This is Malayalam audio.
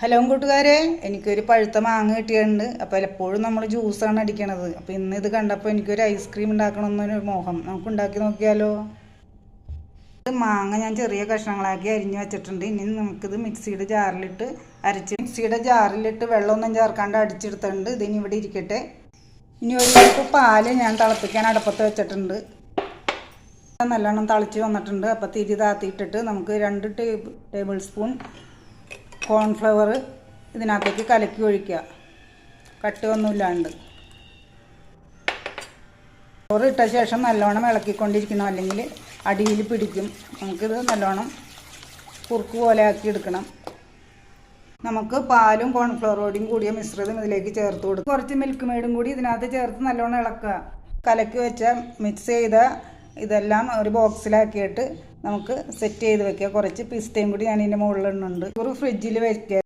ഹലോ കൂട്ടുകാരെ, എനിക്കൊരു പഴുത്ത മാങ്ങ കിട്ടിയിട്ടുണ്ട്. അപ്പോൾ എപ്പോഴും നമ്മൾ ജ്യൂസാണ് അടിക്കണത്. അപ്പോൾ ഇന്ന് ഇത് കണ്ടപ്പോൾ എനിക്കൊരു ഐസ്ക്രീം ഉണ്ടാക്കണമെന്നൊരു മോഹം. നമുക്ക് ഉണ്ടാക്കി നോക്കിയാലോ? മാങ്ങ ഞാൻ ചെറിയ കഷ്ണങ്ങളാക്കി അരിഞ്ഞു വെച്ചിട്ടുണ്ട്. ഇനി നമുക്കിത് മിക്സിയുടെ ജാറിലിട്ട് മിക്സിയുടെ ജാറിലിട്ട് വെള്ളമൊന്നും ചേർക്കാണ്ട് അടിച്ചെടുത്തിട്ടുണ്ട്. ഇതിനി ഇവിടെ ഇരിക്കട്ടെ. ഇനി ഒരു കപ്പ് പാല് ഞാൻ തിളപ്പിക്കാൻ അടുപ്പത്ത് വെച്ചിട്ടുണ്ട്. നല്ലോണം തിളച്ച് വന്നിട്ടുണ്ട്. അപ്പോൾ തിരി താത്തിയിട്ടിട്ട് നമുക്ക് 2 ടേബിൾ സ്പൂൺ കോൺഫ്ലവർ ഇതിനകത്തേക്ക് കലക്കി ഒഴിക്കുക, കട്ടിയൊന്നുമില്ലാണ്ട്. ഫ്ലവർ ഇട്ട ശേഷം നല്ലോണം ഇളക്കിക്കൊണ്ടിരിക്കണം, അല്ലെങ്കിൽ അടിയിൽ പിടിക്കും. നമുക്കിത് നല്ലോണം കുറുക്ക് പോലെ ആക്കി എടുക്കണം. നമുക്ക് പാലും കോൺഫ്ലവറോടും കൂടിയ മിശ്രിതം ഇതിലേക്ക് ചേർത്ത് കൊടുക്കും. കുറച്ച് മിൽക്ക് മെയ്ഡും കൂടി ഇതിനകത്ത് ചേർത്ത് നല്ലോണം ഇളക്കുക. കലക്കി വെച്ച മിക്സ് ചെയ്ത ഇതെല്ലാം ഒരു ബോക്സിലാക്കിയിട്ട് നമുക്ക് സെറ്റ് ചെയ്ത് വെക്കുക. കുറച്ച് പിസ്തയും കൂടി ഞാൻ ഇതിൻ്റെ മുകളിൽ ഇടുന്നുണ്ട്. ഒരു ഫ്രിഡ്ജിൽ വെക്കുക.